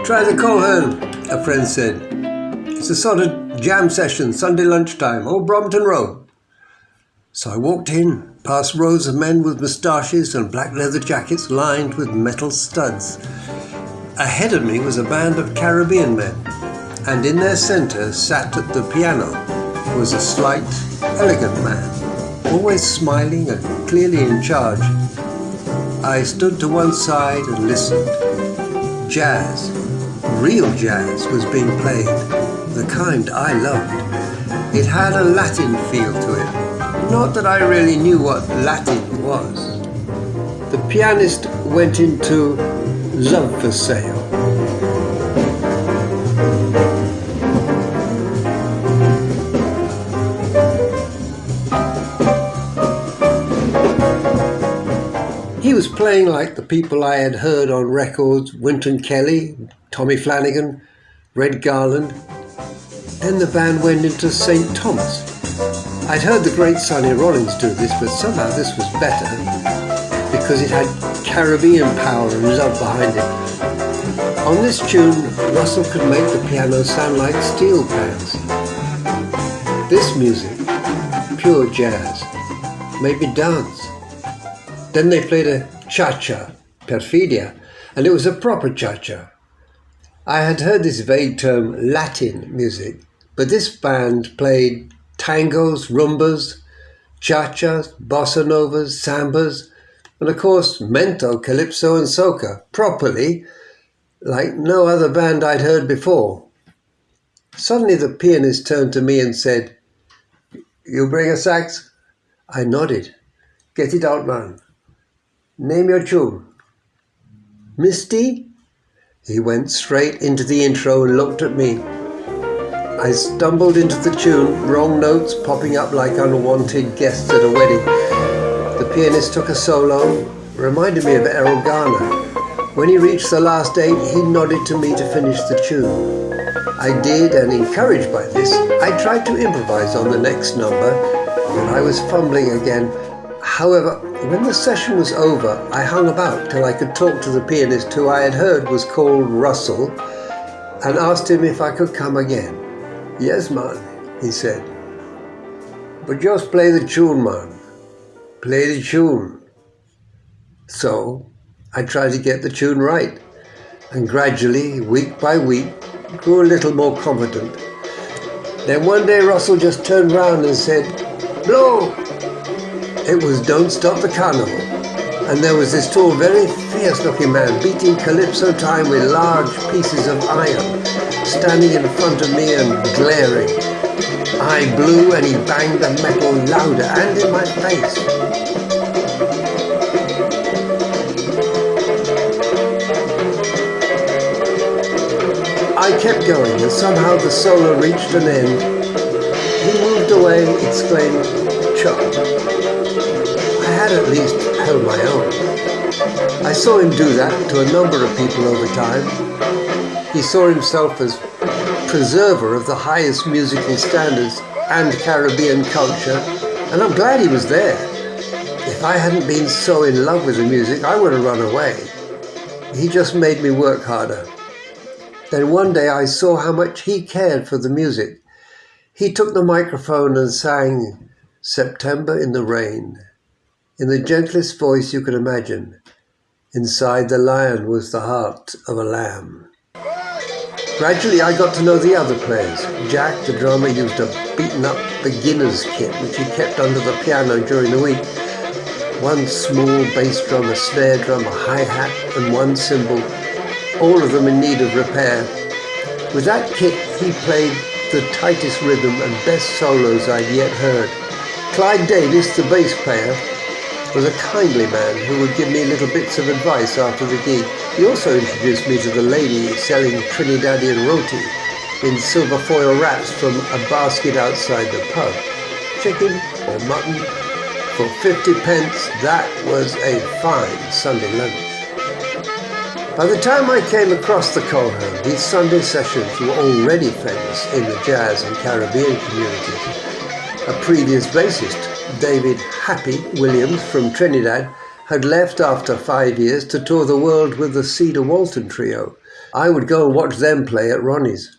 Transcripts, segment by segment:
Try the cohern, a friend said. It's a sort of jam session, Sunday lunchtime, Old Brompton Road. So I walked in, past rows of men with moustaches and black leather jackets lined with metal studs. Ahead of me was a band of Caribbean men, and in their centre, sat at the piano, was a slight, elegant man, always smiling and clearly in charge. I stood to one side and listened. Jazz, real jazz, was being played, the kind I loved. It had a Latin feel to it, not that I really knew what Latin was. The pianist went into Love for Sale. He was playing like the people I had heard on records, Wynton Kelly, Tommy Flanagan, Red Garland. Then the band went into St. Thomas. I'd heard the great Sonny Rollins do this, but somehow this was better because it had Caribbean power and love behind it. On this tune, Russell could make the piano sound like steel pans. This music, pure jazz, made me dance. Then they played a cha-cha, Perfidia, and it was a proper cha-cha. I had heard this vague term Latin music, but this band played tangos, rumbas, cha-chas, bossa novas, sambas, and of course mento, calypso and soca, properly, like no other band I'd heard before. Suddenly the pianist turned to me and said, "You bring a sax?" I nodded. "Get it out, man. Name your tune." "Misty?" He went straight into the intro and looked at me. I stumbled into the tune, wrong notes popping up like unwanted guests at a wedding. The pianist took a solo, reminded me of Errol Garner. When he reached the last 8, he nodded to me to finish the tune. I did, and encouraged by this, I tried to improvise on the next number, but I was fumbling again. However, when the session was over, I hung about till I could talk to the pianist who I had heard was called Russell and asked him if I could come again. "Yes, man," he said. "But just play the tune, man. Play the tune." So I tried to get the tune right, and gradually, week by week, grew a little more confident. Then one day Russell just turned round and said, "Blow!" It was Don't Stop the Carnival, and there was this tall, very fierce-looking man beating calypso time with large pieces of iron, standing in front of me and glaring. I blew and he banged the metal louder and in my face. I kept going and somehow the solo reached an end. He moved away, exclaimed, "Chop." I had at least held my own. I saw him do that to a number of people over time. He saw himself as preserver of the highest musical standards and Caribbean culture, and I'm glad he was there. If I hadn't been so in love with the music, I would have run away. He just made me work harder. Then one day I saw how much he cared for the music. He took the microphone and sang "September in the Rain," in the gentlest voice you could imagine. Inside the lion was the heart of a lamb. Gradually I got to know the other players. Jack, the drummer, used a beaten-up beginner's kit which he kept under the piano during the week. One small bass drum, a snare drum, a hi-hat and one cymbal, all of them in need of repair. With that kit he played the tightest rhythm and best solos I'd yet heard. Clyde Davis, the bass player, was a kindly man who would give me little bits of advice after the gig. He also introduced me to the lady selling Trinidadian roti in silver foil wraps from a basket outside the pub. Chicken or mutton for 50 pence, that was a fine Sunday lunch. By the time I came across the cohern, these Sunday sessions were already famous in the jazz and Caribbean communities. A previous bassist, David "Happy" Williams from Trinidad, had left after 5 years to tour the world with the Cedar Walton Trio. I would go and watch them play at Ronnie's.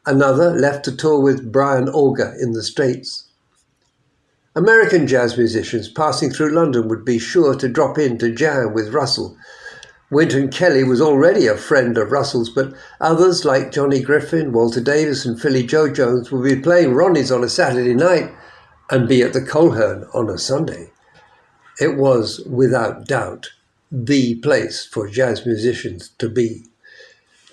Another left to tour with Brian Auger in the States. American jazz musicians passing through London would be sure to drop in to jam with Russell. Wynton Kelly was already a friend of Russell's, but others like Johnny Griffin, Walter Davis and Philly Joe Jones would be playing Ronnie's on a Saturday night and be at the Coleherne on a Sunday. It was, without doubt, the place for jazz musicians to be.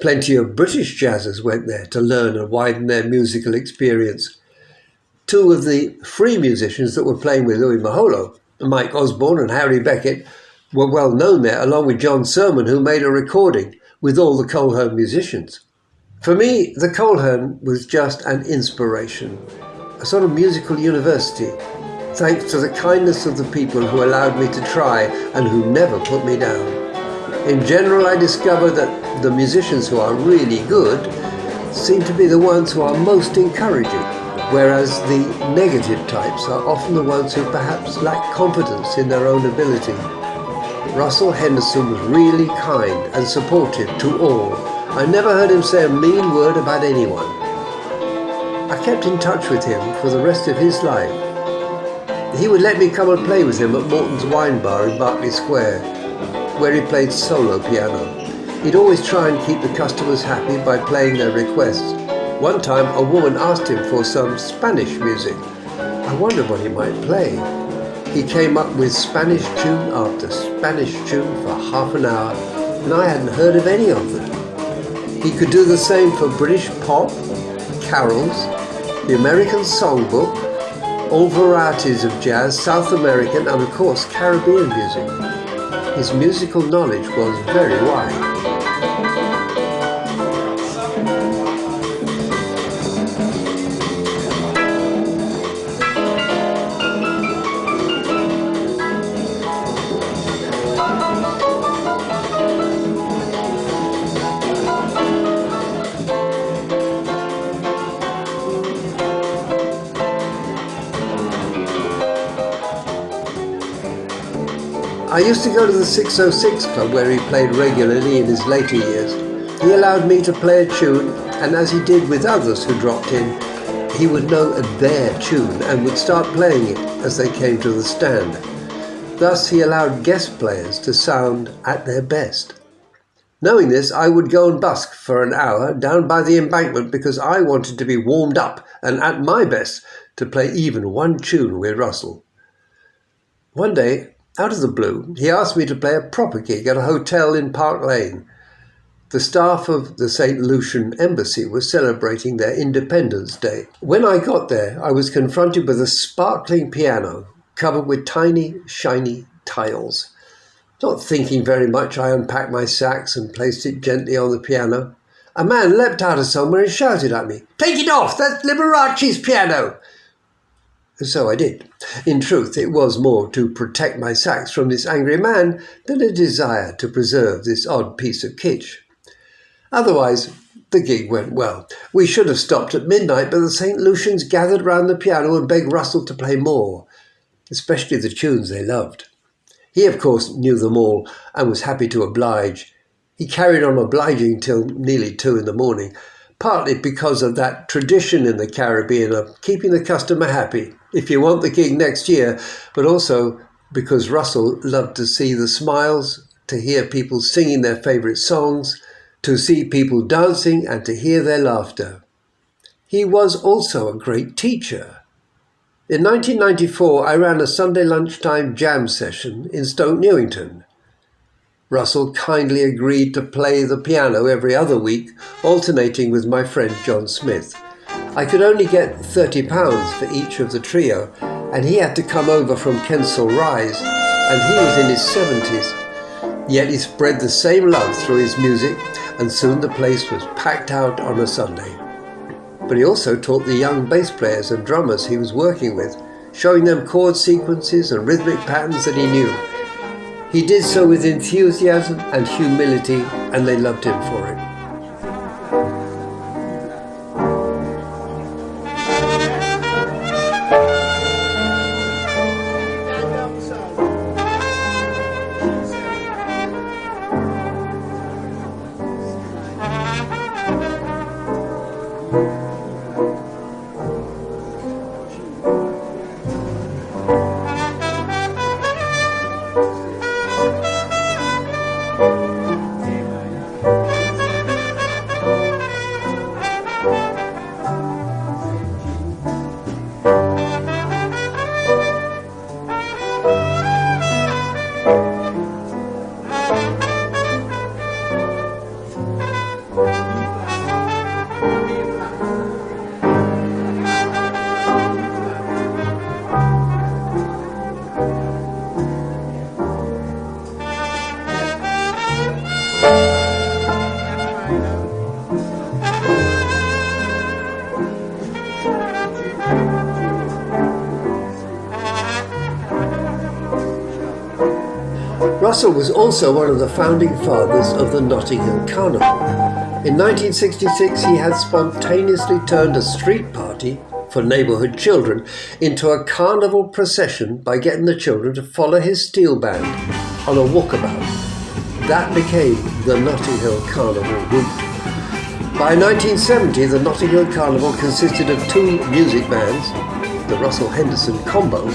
Plenty of British jazzers went there to learn and widen their musical experience. Two of the free musicians that were playing with Louis Maholo, Mike Osborne and Harry Beckett, were well known there, along with John Sermon, who made a recording with all the Coleherne musicians. For me, the Coleherne was just an inspiration, a sort of musical university, thanks to the kindness of the people who allowed me to try and who never put me down. In general, I discovered that the musicians who are really good seem to be the ones who are most encouraging, whereas the negative types are often the ones who perhaps lack confidence in their own ability. Russell Henderson was really kind and supportive to all. I never heard him say a mean word about anyone. I kept in touch with him for the rest of his life. He would let me come and play with him at Morton's Wine Bar in Berkeley Square, where he played solo piano. He'd always try and keep the customers happy by playing their requests. One time, a woman asked him for some Spanish music. I wondered what he might play. He came up with Spanish tune after Spanish tune for half an hour, and I hadn't heard of any of them. He could do the same for British pop, carols, the American songbook, all varieties of jazz, South American, and of course Caribbean music. His musical knowledge was very wide. I used to go to the 606 Club where he played regularly in his later years. He allowed me to play a tune, and as he did with others who dropped in, he would know their tune and would start playing it as they came to the stand. Thus he allowed guest players to sound at their best. Knowing this, I would go and busk for an hour down by the embankment because I wanted to be warmed up and at my best to play even one tune with Russell. One day, out of the blue, he asked me to play a proper gig at a hotel in Park Lane. The staff of the St. Lucian Embassy was celebrating their Independence Day. When I got there, I was confronted with a sparkling piano covered with tiny, shiny tiles. Not thinking very much, I unpacked my sax and placed it gently on the piano. A man leapt out of somewhere and shouted at me, "Take it off! That's Liberace's piano!" So I did. In truth, it was more to protect my sax from this angry man than a desire to preserve this odd piece of kitsch. Otherwise, the gig went well. We should have stopped at midnight, but the St. Lucians gathered round the piano and begged Russell to play more, especially the tunes they loved. He, of course, knew them all and was happy to oblige. He carried on obliging till nearly 2 a.m, partly because of that tradition in the Caribbean of keeping the customer happy if you want the gig next year, but also because Russell loved to see the smiles, to hear people singing their favourite songs, to see people dancing and to hear their laughter. He was also a great teacher. In 1994, I ran a Sunday lunchtime jam session in Stoke Newington. Russell kindly agreed to play the piano every other week, alternating with my friend John Smith. I could only get £30 for each of the trio, and he had to come over from Kensal Rise, and he was in his 70s. Yet he spread the same love through his music, and soon the place was packed out on a Sunday. But he also taught the young bass players and drummers he was working with, showing them chord sequences and rhythmic patterns that he knew. He did so with enthusiasm and humility, and they loved him for it. Russell was also one of the founding fathers of the Notting Hill Carnival. In 1966, he had spontaneously turned a street party for neighbourhood children into a carnival procession by getting the children to follow his steel band on a walkabout. That became the Notting Hill Carnival route. By 1970, the Notting Hill Carnival consisted of 2 music bands, the Russell Henderson Combo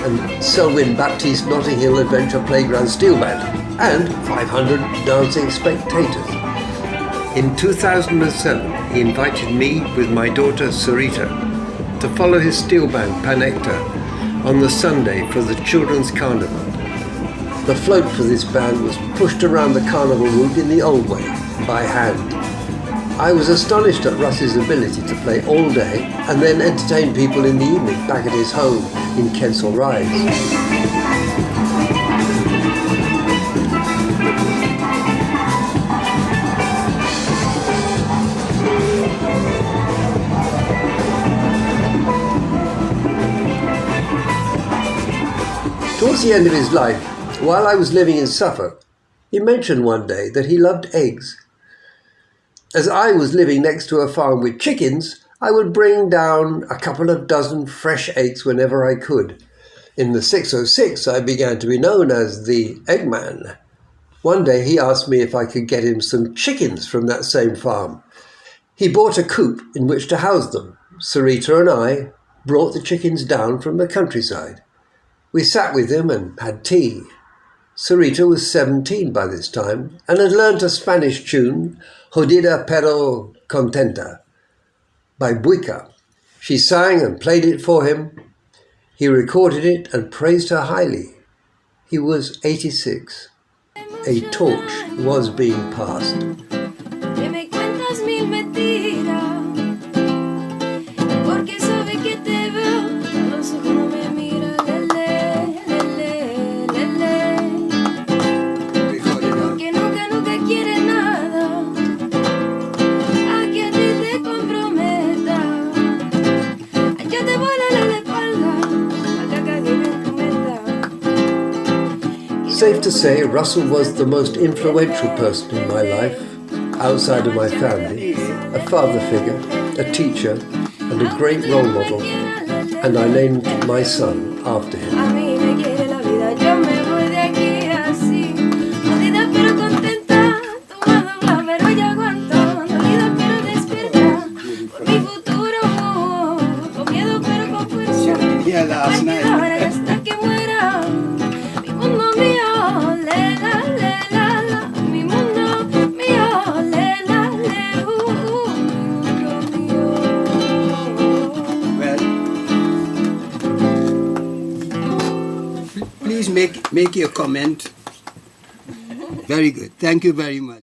and Selwyn Baptiste Notting Hill Adventure Playground Steel Band, and 500 dancing spectators. In 2007, he invited me with my daughter Sereta to follow his steel band Panecta on the Sunday for the Children's Carnival. The float for this band was pushed around the carnival route in the old way, by hand. I was astonished at Russ's ability to play all day and then entertain people in the evening back at his home in Kensal Rise. Towards the end of his life, while I was living in Suffolk, he mentioned one day that he loved eggs. As I was living next to a farm with chickens, I would bring down a couple of dozen fresh eggs whenever I could. In the 606, I began to be known as the Eggman. One day he asked me if I could get him some chickens from that same farm. He bought a coop in which to house them. Sereta and I brought the chickens down from the countryside. We sat with him and had tea. Sereta was 17 by this time and had learnt a Spanish tune, Jodida pero contenta, by Buica. She sang and played it for him. He recorded it and praised her highly. He was 86. A torch was being passed. Safe to say, Russell was the most influential person in my life, outside of my family, a father figure, a teacher, and a great role model, and I named my son after him. Yeah, last night. Please make your comment. Very good. Thank you very much.